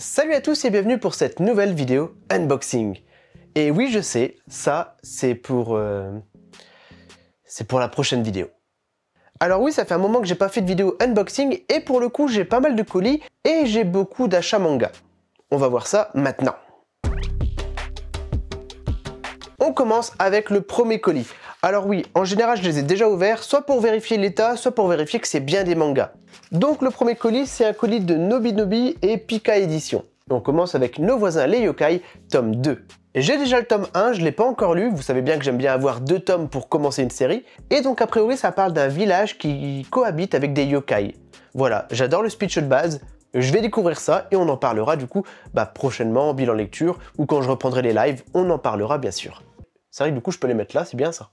Salut à tous et bienvenue pour cette nouvelle vidéo unboxing. Et oui, je sais, ça c'est pour la prochaine vidéo. Alors oui, ça fait un moment que j'ai pas fait de vidéo unboxing et pour le coup j'ai pas mal de colis et j'ai beaucoup d'achats manga. On va voir ça maintenant. On commence avec le premier colis. Alors oui, en général je les ai déjà ouverts, soit pour vérifier l'état, soit pour vérifier que c'est bien des mangas. Donc le premier colis, c'est un colis de Nobinobi et Pika Édition. On commence avec Nos voisins les yokai, tome 2. J'ai déjà le tome 1, je ne l'ai pas encore lu, vous savez bien que j'aime bien avoir 2 tomes pour commencer une série. Et donc a priori ça parle d'un village qui cohabite avec des yokai. Voilà, j'adore le speech de base, je vais découvrir ça et on en parlera du coup prochainement en bilan lecture ou quand je reprendrai les lives, on en parlera bien sûr. C'est vrai que du coup je peux les mettre là, c'est bien ça.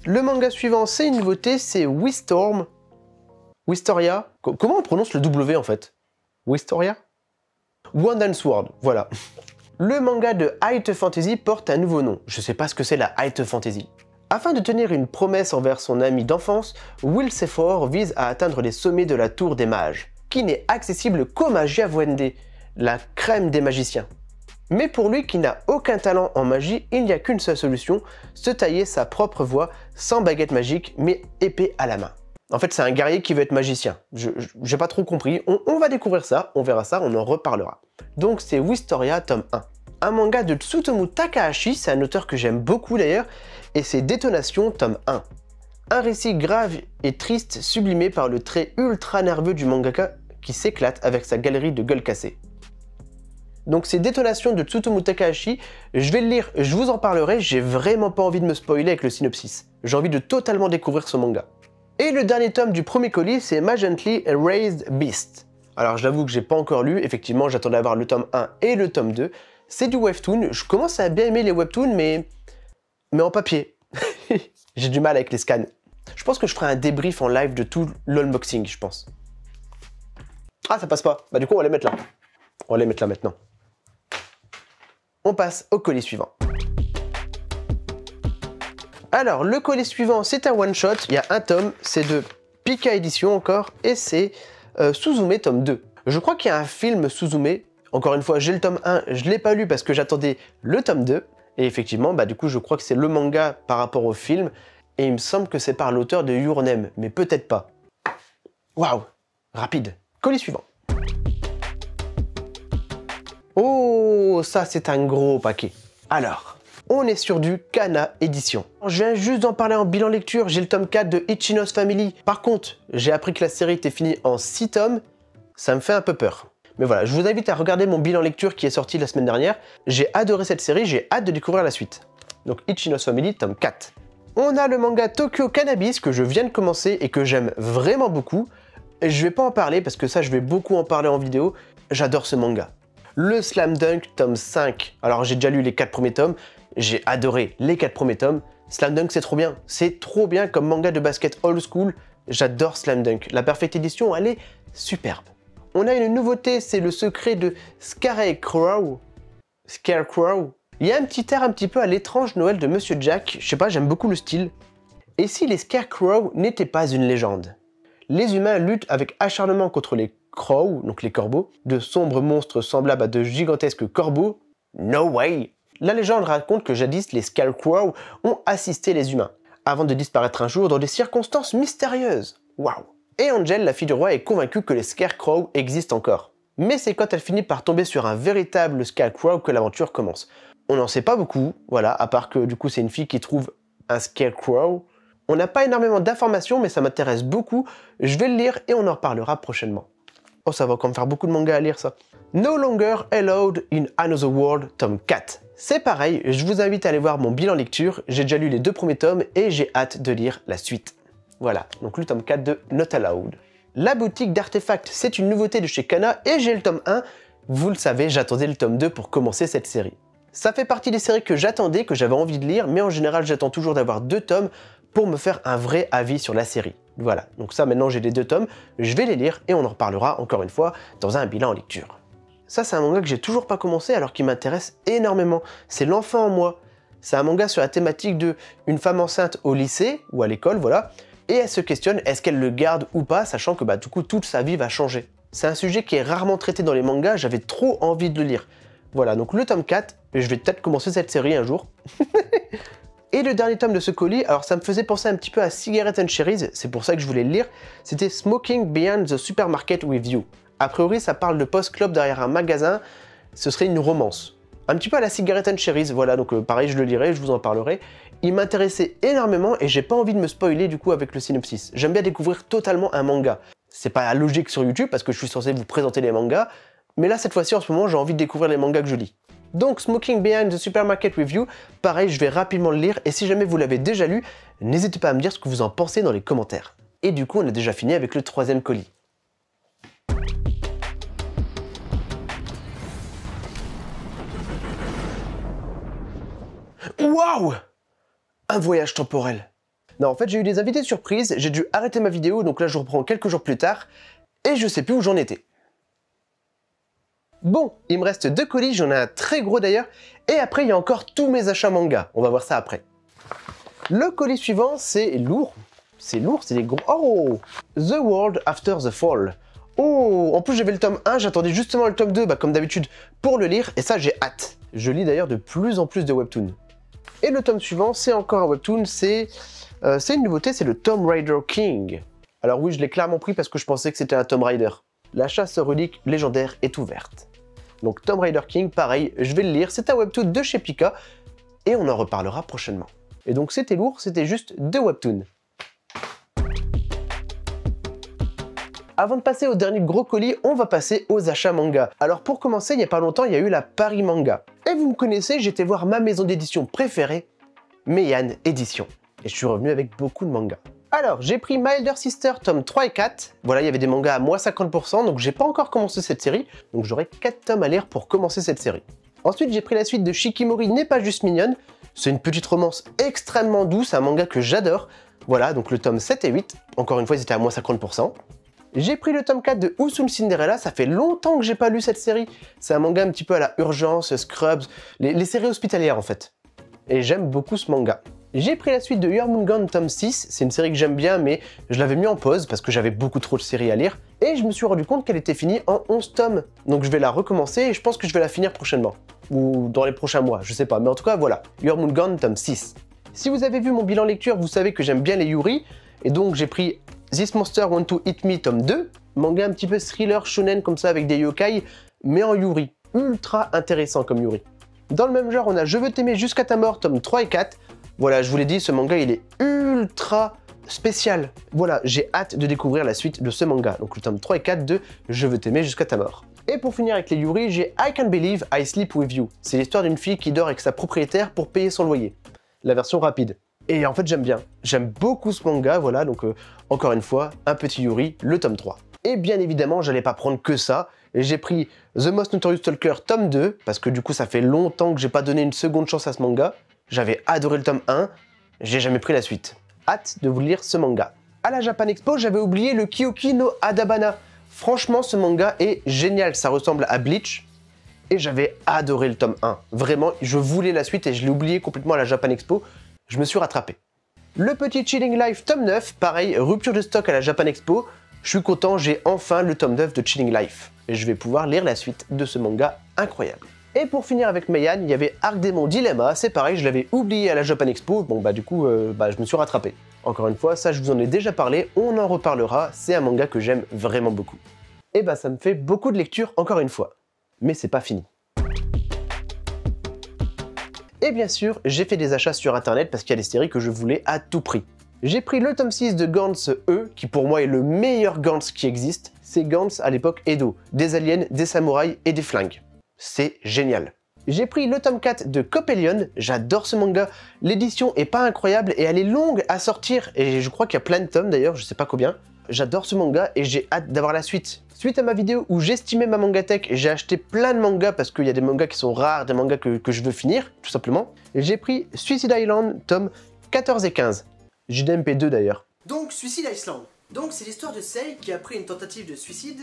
Le manga suivant, c'est une nouveauté, c'est Wistorm. Wistoria. Comment on prononce le W en fait? Wistoria? Wand and Sword, voilà. Le manga de High Fantasy porte un nouveau nom. Je sais pas ce que c'est la High Fantasy. Afin de tenir une promesse envers son ami d'enfance, Will Sephor vise à atteindre les sommets de la Tour des Mages, qui n'est accessible qu'aux Magia Vuende, la crème des magiciens. Mais pour lui qui n'a aucun talent en magie, il n'y a qu'une seule solution, se tailler sa propre voie sans baguette magique mais épée à la main. En fait c'est un guerrier qui veut être magicien, j'ai pas trop compris, on va découvrir ça, on verra ça, on en reparlera. Donc c'est Wistoria tome 1. Un manga de Tsutomu Takahashi, c'est un auteur que j'aime beaucoup d'ailleurs, et c'est Détonation tome 1. Un récit grave et triste sublimé par le trait ultra nerveux du mangaka qui s'éclate avec sa galerie de gueules cassées. Donc c'est Détonation de Tsutomu Takahashi, je vais le lire, je vous en parlerai, j'ai vraiment pas envie de me spoiler avec le synopsis. J'ai envie de totalement découvrir ce manga. Et le dernier tome du premier colis, c'est Magently Raised Beast. Alors j'avoue que j'ai pas encore lu, effectivement j'attendais d'avoir le tome 1 et le tome 2. C'est du webtoon, je commence à bien aimer les webtoons, mais en papier. J'ai du mal avec les scans. Je pense que je ferai un débrief en live de tout l'unboxing, je pense. Ah ça passe pas, du coup on va les mettre là. On va les mettre là maintenant. On passe au colis suivant. Alors, le colis suivant, c'est un one-shot. Il y a un tome, c'est de Pika Édition encore, et c'est Suzume tome 2. Je crois qu'il y a un film Suzume. Encore une fois, j'ai le tome 1, je ne l'ai pas lu parce que j'attendais le tome 2. Et effectivement, du coup, je crois que c'est le manga par rapport au film. Et il me semble que c'est par l'auteur de Your Name, mais peut-être pas. Waouh, rapide. Colis suivant. Oh, ça c'est un gros paquet. Alors, on est sur du Kana Édition. Je viens juste d'en parler en bilan lecture, j'ai le tome 4 de Ichino's Family. Par contre, j'ai appris que la série était finie en 6 tomes, ça me fait un peu peur. Mais voilà, je vous invite à regarder mon bilan lecture qui est sorti la semaine dernière. J'ai adoré cette série, j'ai hâte de découvrir la suite. Donc Ichino's Family, tome 4. On a le manga Tokyo Cannabis que je viens de commencer et que j'aime vraiment beaucoup. Et je vais pas en parler parce que ça, je vais beaucoup en parler en vidéo. J'adore ce manga. Le Slam Dunk tome 5. Alors j'ai déjà lu les 4 premiers tomes, j'ai adoré les 4 premiers tomes. Slam Dunk c'est trop bien comme manga de basket old school. J'adore Slam Dunk. La Perfect Edition, elle est superbe. On a une nouveauté, c'est le secret de Scarecrow. Scarecrow. Il y a un petit air un petit peu à l'étrange Noël de Monsieur Jack, je sais pas, j'aime beaucoup le style. Et si les Scarecrow n'étaient pas une légende? Les humains luttent avec acharnement contre les crows, donc les corbeaux, de sombres monstres semblables à de gigantesques corbeaux. No way! La légende raconte que jadis les Scarecrow ont assisté les humains, avant de disparaître un jour dans des circonstances mystérieuses. Waouh! Et Angel, la fille du roi, est convaincue que les Scarecrow existent encore. Mais c'est quand elle finit par tomber sur un véritable Scarecrow que l'aventure commence. On n'en sait pas beaucoup, voilà, à part que du coup c'est une fille qui trouve un Scarecrow. On n'a pas énormément d'informations, mais ça m'intéresse beaucoup. Je vais le lire et on en reparlera prochainement. Oh, ça va encore me faire beaucoup de mangas à lire, ça. No Longer Allowed in Another World, tome 4. C'est pareil, je vous invite à aller voir mon bilan lecture. J'ai déjà lu les 2 premiers tomes et j'ai hâte de lire la suite. Voilà, donc le tome 4 de Not Allowed. La boutique d'artefacts, c'est une nouveauté de chez Kana et j'ai le tome 1. Vous le savez, j'attendais le tome 2 pour commencer cette série. Ça fait partie des séries que j'attendais, que j'avais envie de lire, mais en général, j'attends toujours d'avoir 2 tomes pour me faire un vrai avis sur la série. Voilà, donc ça maintenant j'ai les 2 tomes, je vais les lire et on en reparlera encore une fois dans un bilan en lecture. Ça c'est un manga que j'ai toujours pas commencé alors qu'il m'intéresse énormément, c'est L'enfant en moi. C'est un manga sur la thématique de une femme enceinte au lycée ou à l'école, voilà, et elle se questionne est-ce qu'elle le garde ou pas, sachant que du coup toute sa vie va changer. C'est un sujet qui est rarement traité dans les mangas, j'avais trop envie de le lire. Voilà, donc le tome 4, je vais peut-être commencer cette série un jour. Et le dernier tome de ce colis, alors ça me faisait penser un petit peu à Cigarette and Cherries, c'est pour ça que je voulais le lire, c'était Smoking Behind the Supermarket with You. A priori, ça parle de post-club derrière un magasin, ce serait une romance. Un petit peu à la Cigarette and Cherries, voilà, donc pareil, je le lirai, je vous en parlerai. Il m'intéressait énormément et j'ai pas envie de me spoiler du coup avec le synopsis. J'aime bien découvrir totalement un manga. C'est pas logique sur YouTube parce que je suis censé vous présenter les mangas, mais là cette fois-ci en ce moment j'ai envie de découvrir les mangas que je lis. Donc Smoking Behind the Supermarket with You, pareil je vais rapidement le lire et si jamais vous l'avez déjà lu, n'hésitez pas à me dire ce que vous en pensez dans les commentaires. Et du coup on a déjà fini avec le troisième colis. Waouh! Un voyage temporel. Non, en fait, j'ai eu des invités surprises, j'ai dû arrêter ma vidéo, donc là, je reprends quelques jours plus tard, et je sais plus où j'en étais. Bon, il me reste 2 colis, j'en ai un très gros d'ailleurs, et après, il y a encore tous mes achats manga. On va voir ça après. Le colis suivant, c'est lourd. C'est lourd, c'est des gros... Oh! The World After the Fall. Oh! En plus, j'avais le tome 1, j'attendais justement le tome 2, comme d'habitude, pour le lire, et ça, j'ai hâte. Je lis d'ailleurs de plus en plus de webtoons. Et le tome suivant, c'est encore un webtoon, c'est une nouveauté, c'est le Tomb Raider King. Alors oui, je l'ai clairement pris parce que je pensais que c'était un Tomb Raider. La chasse aux reliques légendaires est ouverte. Donc Tomb Raider King, pareil, je vais le lire, c'est un webtoon de chez Pika, et on en reparlera prochainement. Et donc c'était lourd, c'était juste 2 webtoons. Avant de passer au dernier gros colis, on va passer aux achats manga. Alors pour commencer, il n'y a pas longtemps, il y a eu la Paris Manga. Et vous me connaissez, j'étais voir ma maison d'édition préférée, Meian Édition. Et je suis revenu avec beaucoup de mangas. Alors, j'ai pris My Elder Sister tome 3 et 4. Voilà, il y avait des mangas à moins 50%, donc j'ai pas encore commencé cette série. Donc j'aurai 4 tomes à lire pour commencer cette série. Ensuite, j'ai pris la suite de Shikimori n'est pas juste mignonne. C'est une petite romance extrêmement douce, un manga que j'adore. Voilà, donc le tome 7 et 8. Encore une fois, ils étaient à moins 50%. J'ai pris le tome 4 de Usul Cinderella, ça fait longtemps que j'ai pas lu cette série. C'est un manga un petit peu à la Urgence, Scrubs, les séries hospitalières en fait. Et j'aime beaucoup ce manga. J'ai pris la suite de Jormungand tome 6, c'est une série que j'aime bien mais je l'avais mis en pause parce que j'avais beaucoup trop de séries à lire. Et je me suis rendu compte qu'elle était finie en 11 tomes. Donc je vais la recommencer et je pense que je vais la finir prochainement. Ou dans les prochains mois, je sais pas. Mais en tout cas voilà, Jormungand tome 6. Si vous avez vu mon bilan lecture, vous savez que j'aime bien les Yuri. Et donc j'ai pris This Monster Want to Eat Me tome 2, manga un petit peu thriller shonen comme ça avec des yokai, mais en Yuri. Ultra intéressant comme Yuri. Dans le même genre, on a Je veux t'aimer jusqu'à ta mort tome 3 et 4. Voilà, je vous l'ai dit, ce manga il est ultra spécial. Voilà, j'ai hâte de découvrir la suite de ce manga. Donc le tome 3 et 4 de Je veux t'aimer jusqu'à ta mort. Et pour finir avec les Yuri, j'ai I Can't Believe I Sleep With You. C'est l'histoire d'une fille qui dort avec sa propriétaire pour payer son loyer. La version rapide. Et en fait, j'aime bien. J'aime beaucoup ce manga, voilà, donc encore une fois, un petit Yuri, le tome 3. Et bien évidemment, j'allais pas prendre que ça. Et j'ai pris The Most Notorious Stalker tome 2, parce que du coup, ça fait longtemps que j'ai pas donné une seconde chance à ce manga. J'avais adoré le tome 1, j'ai jamais pris la suite. Hâte de vous lire ce manga. À la Japan Expo, j'avais oublié le Kyoki no Adabana. Franchement, ce manga est génial, ça ressemble à Bleach. Et j'avais adoré le tome 1. Vraiment, je voulais la suite et je l'ai oublié complètement à la Japan Expo. Je me suis rattrapé. Le petit Chilling Life tome 9, pareil, rupture de stock à la Japan Expo. Je suis content, j'ai enfin le tome 9 de Chilling Life. Et je vais pouvoir lire la suite de ce manga incroyable. Et pour finir avec Meian, il y avait Arc Démon Dilemma, c'est pareil, je l'avais oublié à la Japan Expo, bon bah du coup, je me suis rattrapé. Encore une fois, ça je vous en ai déjà parlé, on en reparlera, c'est un manga que j'aime vraiment beaucoup. Et bah ça me fait beaucoup de lecture encore une fois. Mais c'est pas fini. Et bien sûr, j'ai fait des achats sur internet parce qu'il y a des séries que je voulais à tout prix. J'ai pris le tome 6 de Gantz E, qui pour moi est le meilleur Gantz qui existe. C'est Gantz à l'époque Edo, des aliens, des samouraïs et des flingues. C'est génial. J'ai pris le tome 4 de Coppelion, j'adore ce manga. L'édition est pas incroyable et elle est longue à sortir, et je crois qu'il y a plein de tomes d'ailleurs, je sais pas combien. J'adore ce manga et j'ai hâte d'avoir la suite. Suite à ma vidéo où j'estimais ma mangatech, j'ai acheté plein de mangas parce qu'il y a des mangas qui sont rares, des mangas que je veux finir, tout simplement. J'ai pris Suicide Island, tome 14 et 15. JDMP 2 d'ailleurs. Donc Suicide Island. Donc c'est l'histoire de Sei qui, après une tentative de suicide,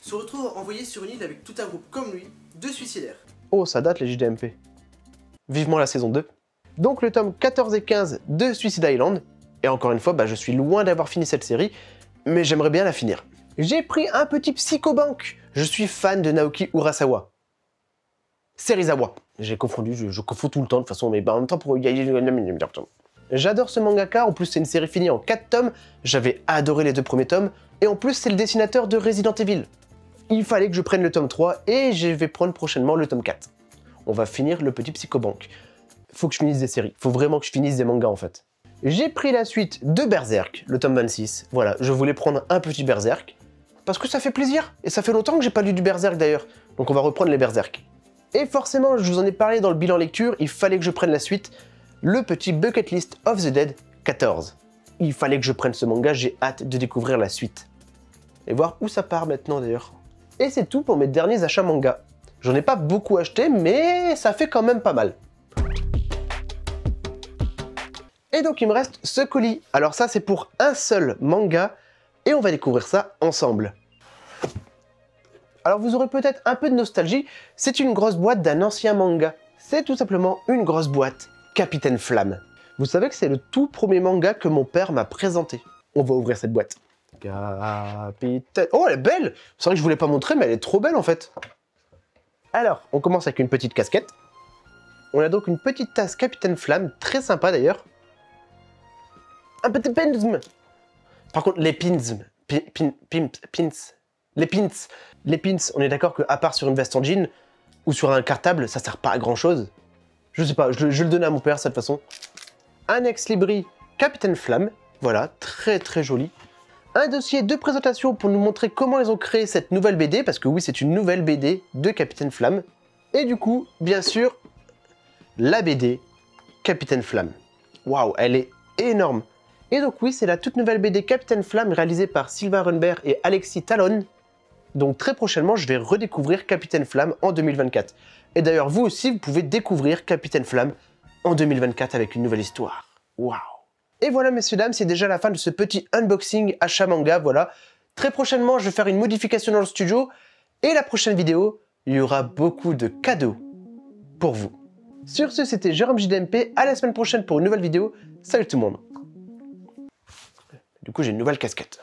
se retrouve envoyé sur une île avec tout un groupe comme lui, de suicidaires. Oh, ça date les JDMP. Vivement la saison 2. Donc le tome 14 et 15 de Suicide Island. Et encore une fois, je suis loin d'avoir fini cette série, mais j'aimerais bien la finir. J'ai pris un petit Psychobank. Je suis fan de Naoki Urasawa. Serizawa. J'ai confondu, je confonds tout le temps de toute façon, mais en même temps pour... J'adore ce mangaka, en plus c'est une série finie en 4 tomes, j'avais adoré les 2 premiers tomes, et en plus c'est le dessinateur de Resident Evil. Il fallait que je prenne le tome 3, et je vais prendre prochainement le tome 4. On va finir le petit Psychobank. Faut que je finisse des séries, faut vraiment que je finisse des mangas en fait. J'ai pris la suite de Berserk, le tome 26, voilà, je voulais prendre un petit Berserk, parce que ça fait plaisir, et ça fait longtemps que j'ai pas lu du Berserk d'ailleurs, donc on va reprendre les Berserk. Et forcément, je vous en ai parlé dans le bilan lecture, il fallait que je prenne la suite, le petit Bucket List of the Dead 14. Il fallait que je prenne ce manga, j'ai hâte de découvrir la suite. Et voir où ça part maintenant d'ailleurs. Et c'est tout pour mes derniers achats manga. J'en ai pas beaucoup acheté, mais ça fait quand même pas mal. Et donc il me reste ce colis. Alors ça c'est pour un seul manga, et on va découvrir ça ensemble. Alors vous aurez peut-être un peu de nostalgie, c'est une grosse boîte d'un ancien manga. C'est tout simplement une grosse boîte. Capitaine Flamme. Vous savez que c'est le tout premier manga que mon père m'a présenté. On va ouvrir cette boîte. Capitaine... Oh, elle est belle! C'est vrai que je voulais pas montrer, mais elle est trop belle en fait. Alors, on commence avec une petite casquette. On a donc une petite tasse Capitaine Flamme, très sympa d'ailleurs. Un petit pins. Par contre, les pins... Les pins, on est d'accord qu'à part sur une veste en jean ou sur un cartable, ça sert pas à grand chose. Je sais pas, je le donnais à mon père, cette façon. Un ex-libris Capitaine Flamme, voilà, très très joli. Un dossier de présentation pour nous montrer comment ils ont créé cette nouvelle BD, parce que oui, c'est une nouvelle BD de Capitaine Flamme. Et du coup, bien sûr, la BD Capitaine Flamme. Waouh, elle est énorme. Et donc oui, c'est la toute nouvelle BD Capitaine Flamme réalisée par Sylvain Runberg et Alexis Talon. Donc très prochainement, je vais redécouvrir Capitaine Flamme en 2024. Et d'ailleurs, vous aussi, vous pouvez découvrir Capitaine Flamme en 2024 avec une nouvelle histoire. Waouh! Et voilà, messieurs, dames, c'est déjà la fin de ce petit unboxing achat manga, voilà. Très prochainement, je vais faire une modification dans le studio. Et la prochaine vidéo, il y aura beaucoup de cadeaux pour vous. Sur ce, c'était Jérôme JDMP. À la semaine prochaine pour une nouvelle vidéo. Salut tout le monde! Du coup, j'ai une nouvelle casquette.